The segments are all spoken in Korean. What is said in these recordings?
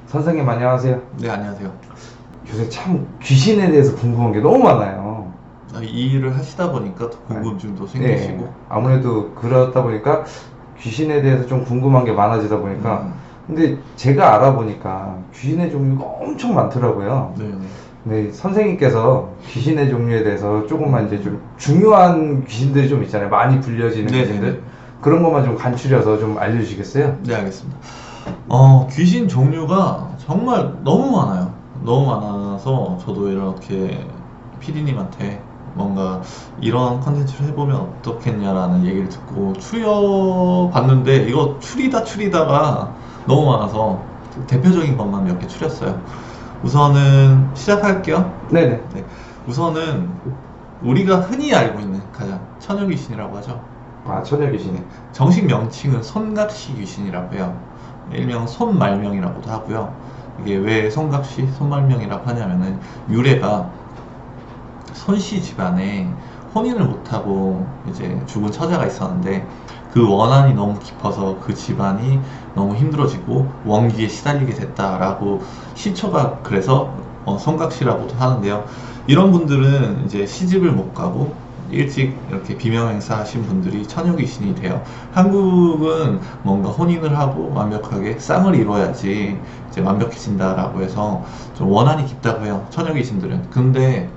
선생님 안녕하세요. 네, 안녕하세요. 요새 참 귀신에 대해서 궁금한 게 너무 많아요. 이 일을 하시다 보니까 더 궁금증도 생기시고. 네, 아무래도 그러다 보니까 귀신에 대해서 좀 궁금한 게 많아지다 보니까 근데 제가 알아보니까 귀신의 종류가 엄청 많더라고요. 네, 네. 근데 선생님께서 귀신의 종류에 대해서 조금만 이제 좀 중요한 귀신들이 좀 있잖아요. 많이 불려지는 네, 귀신들. 네, 네. 그런 것만 좀 간추려서 좀 알려주시겠어요? 네, 알겠습니다. 귀신 종류가 정말 너무 많아요. 너무 많아서 저도 이렇게 PD님한테 뭔가 이런 컨텐츠를 해보면 어떻겠냐라는 얘기를 듣고 추려봤는데 이거 추리다가 너무 많아서 대표적인 것만 몇 개 추렸어요. 우선은 시작할게요. 네네. 네. 우선은 우리가 흔히 알고 있는 가장 처녀 귀신이라고 하죠. 아, 처녀 귀신. 정식 명칭은 손각시 귀신이라고 해요. 일명 손말명이라고도 하고요. 이게 왜 손각시, 손말명이라고 하냐면은 유래가 손씨 집안에 혼인을 못하고 이제 죽은 처자가 있었는데 그 원한이 너무 깊어서 그 집안이 너무 힘들어지고 원기에 시달리게 됐다라고 시초가 그래서 손각시라고도 하는데요. 이런 분들은 이제 시집을 못 가고 일찍 이렇게 비명행사 하신 분들이 처녀 귀신이 돼요. 한국은 뭔가 혼인을 하고 완벽하게 쌍을 이뤄야지 이제 완벽해진다라고 해서 좀 원한이 깊다고 해요. 처녀 귀신들은. 근데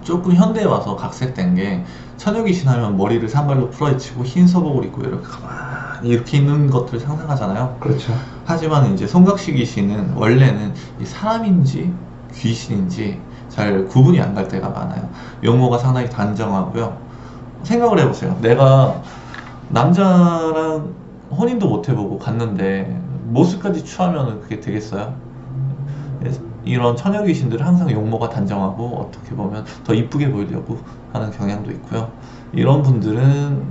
조금 현대에 와서 각색된 게 처녀 귀신 하면 머리를 산발로 풀어헤치고 흰 서복을 입고 이렇게 가만히 이렇게 있는 것들을 상상하잖아요. 그렇죠. 하지만 이제 손각시 귀신은 원래는 이 사람인지 귀신인지 잘 구분이 안 갈 때가 많아요. 용모가 상당히 단정하고요. 생각을 해보세요. 내가 남자랑 혼인도 못 해보고 갔는데 모습까지 취하면 그게 되겠어요? 이런 처녀 귀신들은 항상 용모가 단정하고 어떻게 보면 더 이쁘게 보이려고 하는 경향도 있고요. 이런 분들은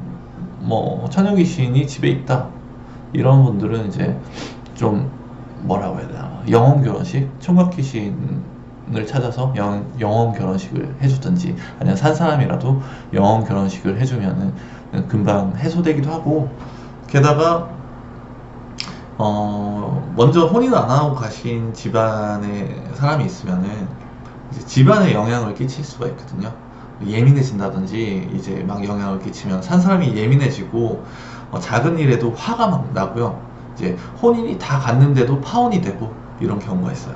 뭐 처녀 귀신이 집에 있다. 이런 분들은 이제 좀 뭐라고 해야 되나, 영혼 결혼식, 총각 귀신을 찾아서 영혼 결혼식을 해주든지 아니면 산 사람이라도 영혼 결혼식을 해주면은 금방 해소되기도 하고, 게다가 먼저 혼인 안 하고 가신 집안에 사람이 있으면은 이제 집안에 영향을 끼칠 수가 있거든요. 예민해진다든지 이제 막 영향을 끼치면 산 사람이 예민해지고 작은 일에도 화가 막 나고요. 이제 혼인이 다 갔는데도 파혼이 되고 이런 경우가 있어요.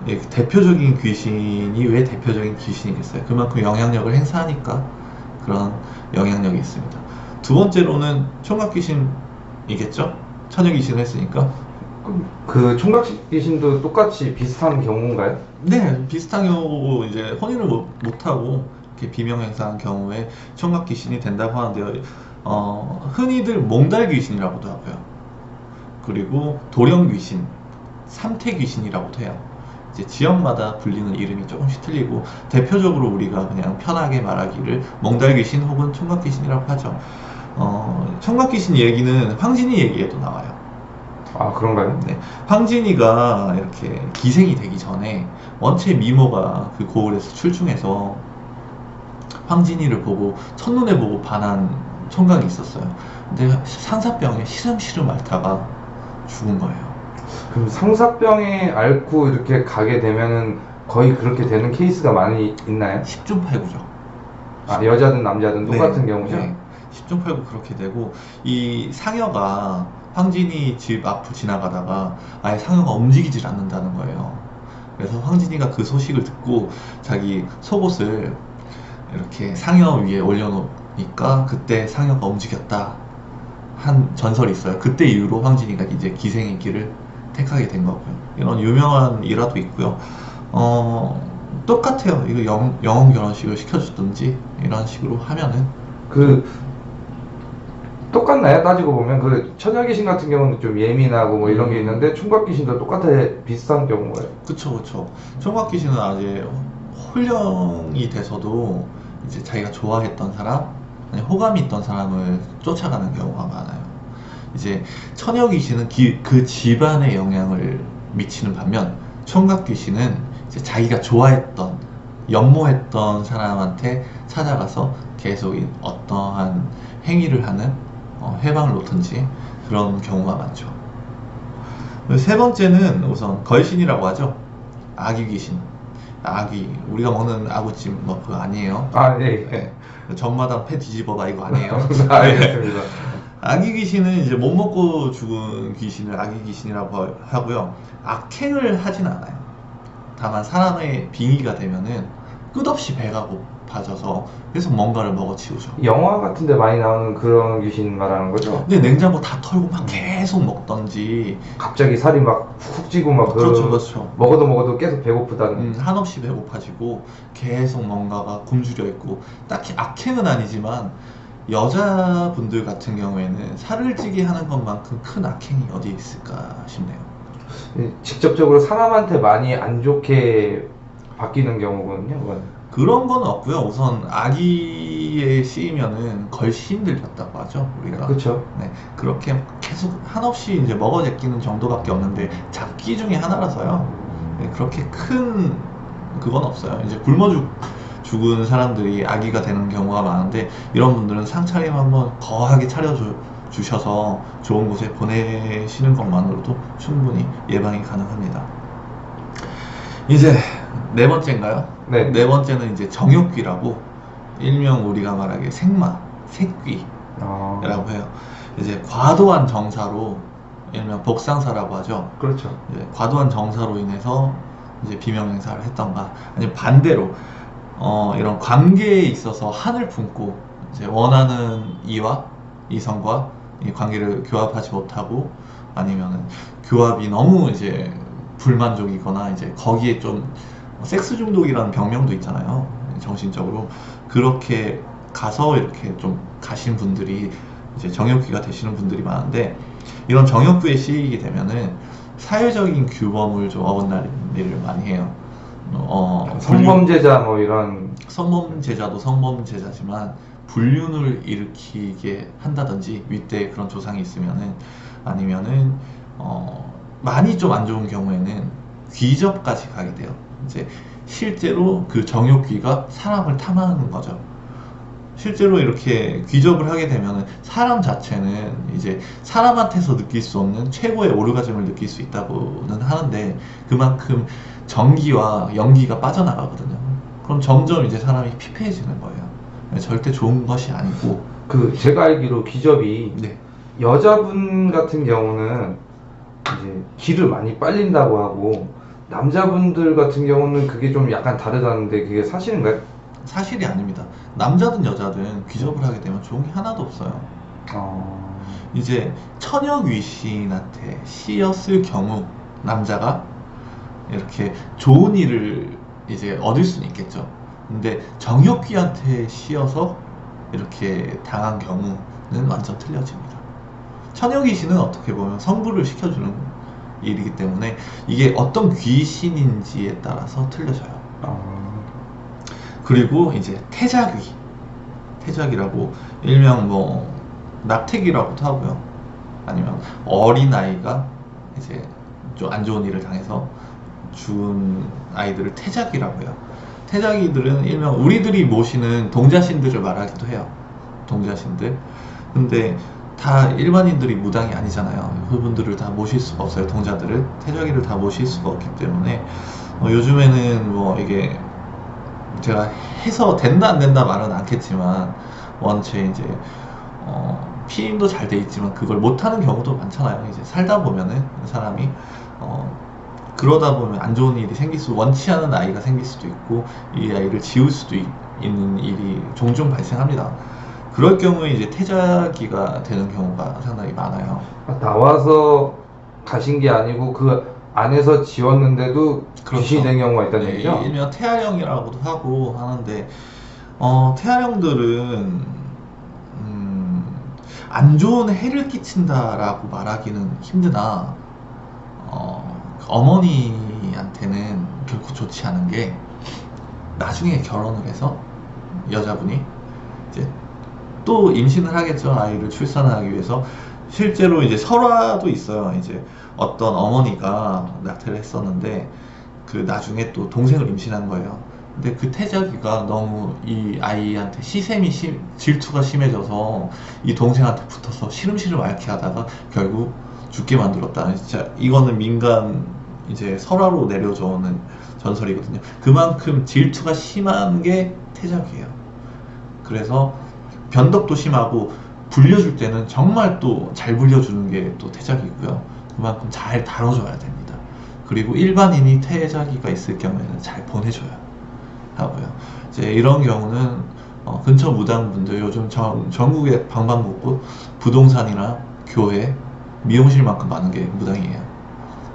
예, 대표적인 귀신이 왜 대표적인 귀신이겠어요? 그만큼 영향력을 행사하니까 그런 영향력이 있습니다. 두 번째로는 총각 귀신이겠죠? 처녀 귀신을 했으니까. 그 총각 귀신도 똑같이 비슷한 경우인가요? 네, 비슷한 경우고 이제 혼인을 못하고 이렇게 비명 행사한 경우에 총각 귀신이 된다고 하는데요. 흔히들 몽달 귀신이라고도 하고요. 그리고 도령 귀신, 삼태 귀신이라고도 해요. 이제 지역마다 불리는 이름이 조금씩 틀리고 대표적으로 우리가 그냥 편하게 말하기를 몽달 귀신 혹은 총각 귀신이라고 하죠. 총각 귀신 얘기는 황진이 얘기에도 나와요. 아, 그런가요? 네, 황진이가 이렇게 기생이 되기 전에 원체 미모가 그 고을에서 출중해서 황진이를 보고 첫눈에 보고 반한 총각이 있었어요. 근데 상사병에 시름시름 앓다가 죽은 거예요. 그럼 상사병에 앓고 이렇게 가게 되면은 거의 그렇게 되는 케이스가 많이 있나요? 10중 8구죠. 아, 여자든 남자든 똑같은 네, 경우죠? 네. 10중 8구 그렇게 되고, 이 상여가 황진이 집 앞을 지나가다가 아예 상여가 움직이질 않는다는 거예요. 그래서 황진이가 그 소식을 듣고 자기 속옷을 이렇게 상여 위에 올려놓으니까 그때 상여가 움직였다 한 전설이 있어요. 그때 이후로 황진이가 이제 기생의 길을 택하게 된 거고요. 이런 유명한 일화도 있고요. 똑같아요. 이거 영혼 결혼식을 시켜주든지 이런 식으로 하면은. 그 똑같나요? 따지고 보면 그 처녀 귀신 같은 경우는 좀 예민하고 뭐 이런 게 있는데 총각 귀신도 똑같아 비슷한 경우가요? 그쵸. 총각 귀신은 아직 홀령이 돼서도 이제 자기가 좋아했던 사람, 아니 호감이 있던 사람을 쫓아가는 경우가 많아요. 이제 처녀 귀신은 그 집안에 영향을 미치는 반면, 총각 귀신은 이제 자기가 좋아했던, 연모했던 사람한테 찾아가서 계속 어떠한 행위를 하는, 해방을 놓든지 그런 경우가 많죠. 세 번째는 우선 걸신이라고 하죠. 아귀 귀신. 아귀. 우리가 먹는 아구찜 뭐 그거 아니에요. 아, 예. 네. 전마담 패 뒤집어봐 이거 아니에요. 알겠습니다. 아기 귀신은 이제 못 먹고 죽은 귀신을 아기 귀신이라고 하고요. 악행을 하진 않아요. 다만 사람의 빙의가 되면은 끝없이 배가 고파져서 계속 뭔가를 먹어치우죠. 영화 같은 데 많이 나오는 그런 귀신 말하는 거죠? 근데 냉장고 다 털고 막 계속 먹던지. 갑자기 살이 막 훅 찌고 막 그렇죠, 그렇죠. 먹어도 계속 배고프다는. 한없이 배고파지고 계속 뭔가가 굶주려 있고, 딱히 악행은 아니지만 여자분들 같은 경우에는 살을 찌게 하는 것만큼 큰 악행이 어디 있을까 싶네요. 직접적으로 사람한테 많이 안 좋게 바뀌는 경우거든요, 그건. 그런 건 없고요. 우선 아기에 씌이면은 걸시 힘들렸다고 하죠, 우리가. 그렇죠. 네, 그렇게 계속 한없이 이제 먹어 제끼는 정도밖에 없는데 잡기 중에 하나라서요. 네, 그렇게 큰 그건 없어요. 이제 굶어 죽은 사람들이 아기가 되는 경우가 많은데, 이런 분들은 상차림 한번 거하게 차려주셔서 좋은 곳에 보내시는 것만으로도 충분히 예방이 가능합니다. 이제 네 번째인가요? 네. 네 번째는 이제 정욕귀라고, 일명 우리가 말하기에 생마, 새귀라고 아, 해요. 이제 과도한 정사로, 일명 복상사라고 하죠. 그렇죠. 이제 과도한 정사로 인해서 이제 비명행사를 했던가, 아니면 반대로 이런 관계에 있어서 한을 품고 이제 원하는 이성과 이 관계를 교합하지 못하고, 아니면은 교합이 너무 이제 불만족이거나 이제 거기에 좀 섹스 중독이라는 병명도 있잖아요. 정신적으로 그렇게 가서 이렇게 좀 가신 분들이 이제 정욕귀가 되시는 분들이 많은데, 이런 정욕귀에 씌이게 되면은 사회적인 규범을 좀 어긋나는 일을 많이 해요. 성범죄자 뭐 이런. 성범죄자도 성범죄자지만 불륜을 일으키게 한다든지 윗대에 그런 조상이 있으면은, 아니면은 많이 좀 안 좋은 경우에는 귀접까지 가게 돼요. 이제 실제로 그 정욕귀가 사람을 탐하는 거죠. 실제로 이렇게 귀접을 하게 되면은 사람 자체는 이제 사람한테서 느낄 수 없는 최고의 오르가즘을 느낄 수 있다고는 하는데, 그만큼 전기와 연기가 빠져나가거든요. 그럼 점점 이제 사람이 피폐해지는 거예요. 절대 좋은 것이 아니고. 제가 알기로 귀접이 네. 여자분 같은 경우는 이제 기를 많이 빨린다고 하고, 남자분들 같은 경우는 그게 좀 약간 다르다는데 그게 사실인가요? 사실이 아닙니다. 남자든 여자든 귀접을 하게 되면 좋은 게 하나도 없어요. 이제 처녀 귀신한테 씌였을 경우 남자가 이렇게 좋은 일을 이제 얻을 수는 있겠죠. 근데 정욕귀한테 씌여서 이렇게 당한 경우는 완전 틀려집니다. 처녀 귀신은 어떻게 보면 성불을 시켜주는 일이기 때문에 이게 어떤 귀신인지에 따라서 틀려져요. 그리고 이제 태작이라고 일명 뭐 낙태기라고도 하고요. 아니면 어린 아이가 이제 좀 안 좋은 일을 당해서 죽은 아이들을 태작이라고 해요. 태작이들은 일명 우리들이 모시는 동자신들을 말하기도 해요. 동자신들. 근데 다 일반인들이 무당이 아니잖아요. 그분들을 다 모실 수가 없어요. 동자들을, 태작이를 다 모실 수가 없기 때문에 요즘에는 뭐 이게 제가 해서 된다 안 된다 말은 않겠지만, 원체 이제 피임도 잘 돼 있지만 그걸 못하는 경우도 많잖아요. 이제 살다 보면은 사람이 그러다 보면 안 좋은 일이 원치 않은 아이가 생길 수도 있고, 이 아이를 지울 수도 있는 일이 종종 발생합니다. 그럴 경우에 이제 태자기가 되는 경우가 상당히 많아요. 나와서 가신 게 아니고 그 안에서 지웠는데도 그렇죠. 귀신이 된 경우가 있다는 네, 얘기죠? 일명 태아령이라고도 하고 하는데, 태아령들은 안 좋은 해를 끼친다라고 말하기는 힘드나, 어머니한테는 결코 좋지 않은 게, 나중에 결혼을 해서 여자분이 이제 또 임신을 하겠죠. 아이를 출산하기 위해서. 실제로 이제 설화도 있어요. 이제 어떤 어머니가 낙태를 했었는데 그 나중에 또 동생을 임신한 거예요. 근데 그 태자기가 너무 이 아이한테 질투가 심해져서 이 동생한테 붙어서 시름시름 앓게 하다가 결국 죽게 만들었다. 진짜 이거는 민간 이제 설화로 내려져 오는 전설이거든요. 그만큼 질투가 심한 게 태작이에요. 그래서 변덕도 심하고 불려줄 때는 정말 또 잘 불려주는 게 또 태작이고요. 그만큼 잘 다뤄줘야 됩니다. 그리고 일반인이 태작이가 있을 경우에는 잘 보내줘야 하고요. 이제 이런 경우는 근처 무당분들 요즘 전국에 방방곡곡 부동산이나 교회, 미용실만큼 많은 게 무당이에요.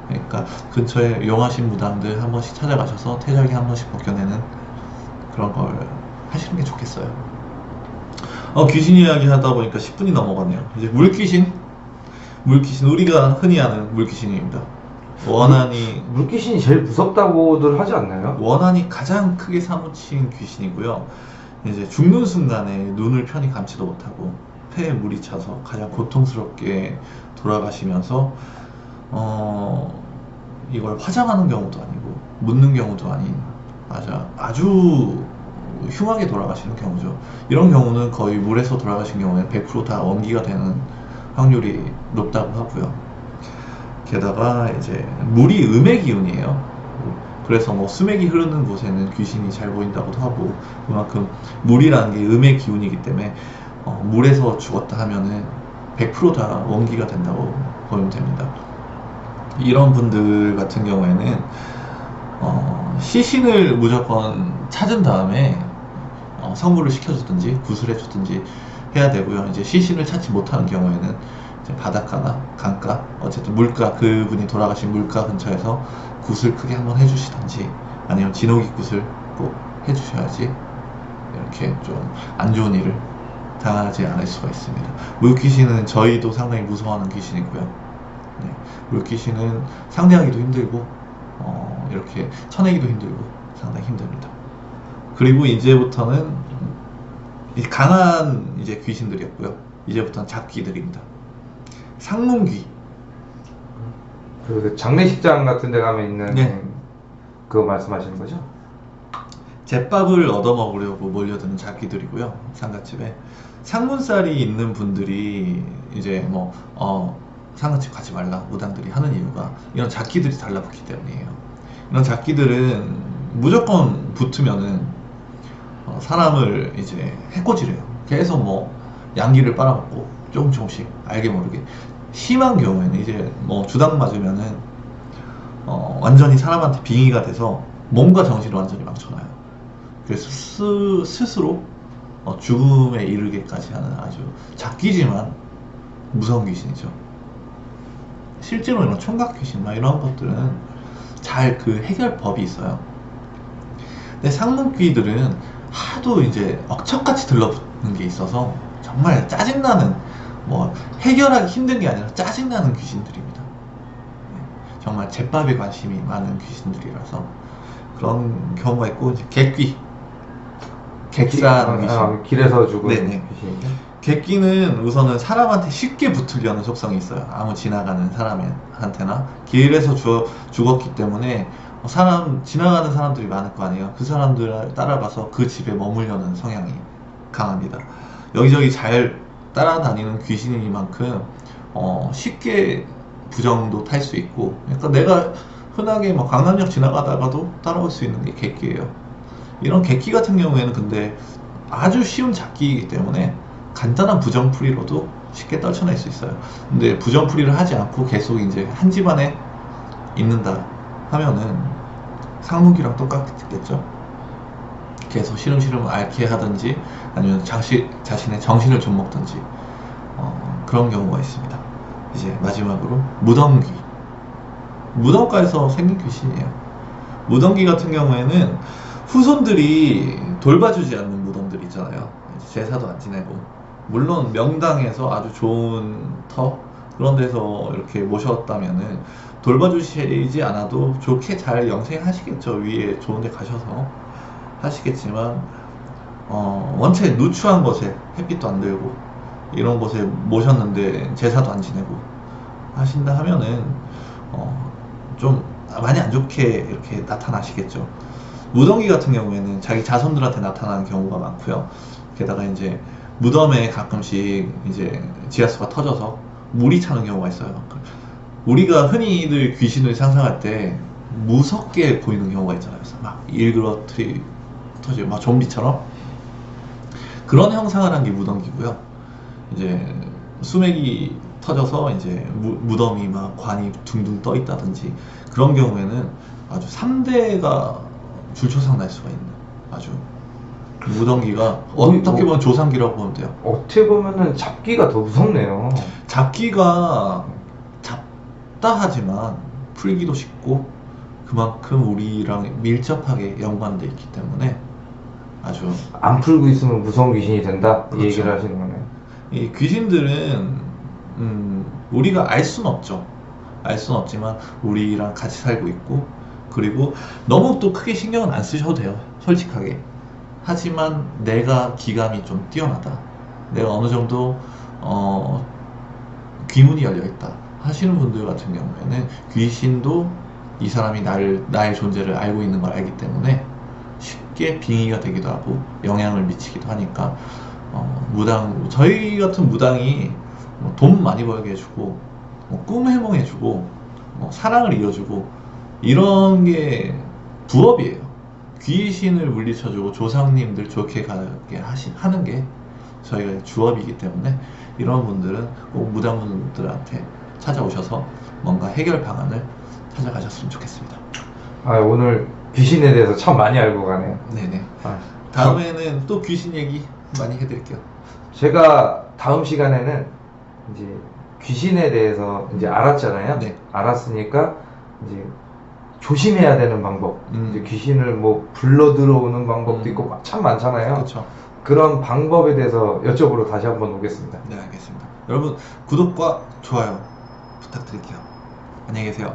그러니까 근처에 용하신 무당들 한 번씩 찾아가셔서 태작이 한 번씩 벗겨내는 그런 걸 하시는 게 좋겠어요. 귀신 이야기 하다 보니까 10분이 넘어갔네요. 이제 물귀신, 우리가 흔히 아는 물귀신입니다. 물귀신이 제일 무섭다고들 하지 않나요? 원한이 가장 크게 사무친 귀신이고요. 이제 죽는 순간에 눈을 편히 감지도 못하고 폐에 물이 차서 가장 고통스럽게 돌아가시면서 이걸 화장하는 경우도 아니고 묻는 경우도 아닌 아주 흉하게 돌아가시는 경우죠. 이런 경우는 거의 물에서 돌아가신 경우에 100% 다 원기가 되는 확률이 높다고 하고요. 게다가 이제 물이 음의 기운이에요. 그래서 뭐 수맥이 흐르는 곳에는 귀신이 잘 보인다고도 하고, 그만큼 물이라는 게 음의 기운이기 때문에 물에서 죽었다 하면은 100% 다 원기가 된다고 보면 됩니다. 이런 분들 같은 경우에는 시신을 무조건 찾은 다음에 성물을 시켜주든지 구슬해주든지 해야 되고요. 이제 시신을 찾지 못하는 경우에는 이제 바닷가나 강가, 어쨌든 물가, 그분이 돌아가신 물가 근처에서 굿을 크게 한번 해주시든지, 아니면 진호기 굿을 꼭 해주셔야지 이렇게 좀 안 좋은 일을 당하지 않을 수가 있습니다. 물귀신은 저희도 상당히 무서워하는 귀신이고요. 네, 물귀신은 상대하기도 힘들고 이렇게 쳐내기도 힘들고 상당히 힘듭니다. 그리고 이제부터는 강한 이제 귀신들이었고요. 이제부터는 잡귀들입니다. 상문귀. 그 장례식장 같은 데 가면 있는 네. 그거 말씀하시는 거죠? 잿밥을 얻어먹으려고 몰려드는 잡귀들이고요. 상갓집에 상문살이 있는 분들이 이제 상갓집 가지 말라 무당들이 하는 이유가 이런 잡귀들이 달라붙기 때문이에요. 이런 잡귀들은 무조건 붙으면은 사람을 이제 해코지래요. 계속 양기를 빨아먹고 조금씩 알게 모르게, 심한 경우에는 이제 주당 맞으면은 완전히 사람한테 빙의가 돼서 몸과 정신을 완전히 망쳐놔요. 그래서 스스로 죽음에 이르게까지 하는 아주 잡귀지만 무서운 귀신이죠. 실제로 이런 총각 귀신 이런 것들은 잘 그 해결법이 있어요. 근데 상문귀들은 하도 이제 억척같이 들러붙는 게 있어서 정말 짜증나는, 해결하기 힘든 게 아니라 짜증나는 귀신들입니다. 정말 잿밥에 관심이 많은 귀신들이라서 그런 경우가 있고, 이제 객귀, 객사하는 귀신. 길에서 죽은 네네. 귀신이죠? 객귀는 우선은 사람한테 쉽게 붙으려는 속성이 있어요. 아무 지나가는 사람한테나. 길에서 죽었기 때문에 지나가는 사람들이 많을 거 아니에요. 그 사람들을 따라가서 그 집에 머물려는 성향이 강합니다. 여기저기 잘 따라다니는 귀신이니만큼 쉽게 부정도 탈 수 있고, 그러니까 내가 흔하게 강남역 지나가다가도 따라올 수 있는 게 객귀예요. 이런 객귀 같은 경우에는 근데 아주 쉬운 잡기이기 때문에 간단한 부정풀이로도 쉽게 떨쳐낼 수 있어요. 근데 부정풀이를 하지 않고 계속 이제 한 집안에 있는다 하면은 상문귀랑 똑같겠죠. 계속 시름시름 앓게 하든지, 아니면 자신의 정신을 좀 먹든지 그런 경우가 있습니다. 이제 마지막으로 무덤귀. 무덤가에서 생긴 귀신이에요. 무덤귀 같은 경우에는 후손들이 돌봐주지 않는 무덤들 있잖아요. 제사도 안 지내고, 물론 명당에서 아주 좋은 터 그런 데서 이렇게 모셨다면은 돌봐주시지 않아도 좋게 잘 영생하시겠죠. 위에 좋은 데 가셔서 하시겠지만 원체 누추한 곳에 햇빛도 안 들고 이런 곳에 모셨는데 제사도 안 지내고 하신다 하면은 좀 많이 안 좋게 이렇게 나타나시겠죠. 무덤귀 같은 경우에는 자기 자손들한테 나타나는 경우가 많고요. 게다가 이제 무덤에 가끔씩 이제 지하수가 터져서 물이 차는 경우가 있어요. 우리가 흔히들 귀신을 상상할 때 무섭게 보이는 경우가 있잖아요. 그래서 막 터지고 막 좀비처럼 그런 형상을 한 게 무덤기고요. 이제 수맥이 터져서 이제 무덤이 막 관이 둥둥 떠 있다든지 그런 경우에는 아주 3대가 줄초상 날 수가 있는 아주 무덤기가 어떻게 보면 조상기라고 보면 돼요. 어떻게 보면은 잡기가 더 무섭네요. 잡기가 잡다 하지만 풀기도 쉽고 그만큼 우리랑 밀접하게 연관돼 있기 때문에 아주 안 풀고 있으면 무서운 귀신이 된다 이 그렇죠. 얘기를 하시는 거네요. 이 귀신들은 우리가 알 수는 없죠. 알 수는 없지만 우리랑 같이 살고 있고 그리고 너무 또 크게 신경은 안 쓰셔도 돼요. 솔직하게. 하지만 내가 기감이 좀 뛰어나다. 내가 어느 정도 귀문이 열려 있다 하시는 분들 같은 경우에는 귀신도 이 사람이 나의 존재를 알고 있는 걸 알기 때문에 쉽게 빙의가 되기도 하고 영향을 미치기도 하니까 저희 같은 무당이 돈 많이 벌게 해주고 꿈 해몽해주고 사랑을 이어주고 이런 게 부업이에요. 귀신을 물리쳐주고 조상님들 좋게 가게 하는 게 저희가 주업이기 때문에 이런 분들은 꼭 무당분들한테 찾아오셔서 뭔가 해결 방안을 찾아가셨으면 좋겠습니다. 오늘 귀신에 대해서 참 많이 알고 가네요. 네네. 아, 다음에는 또 귀신 얘기 많이 해드릴게요. 제가 다음 시간에는 이제 귀신에 대해서 이제 알았잖아요. 네. 알았으니까 이제 조심해야 되는 방법. 이제 음. 귀신을 뭐 불러 들어오는 방법도 있고 참 많잖아요. 그렇죠. 그런 방법에 대해서 여쭤보러 다시 한번 오겠습니다. 네, 알겠습니다. 여러분 구독과 좋아요 부탁드릴게요. 안녕히 계세요.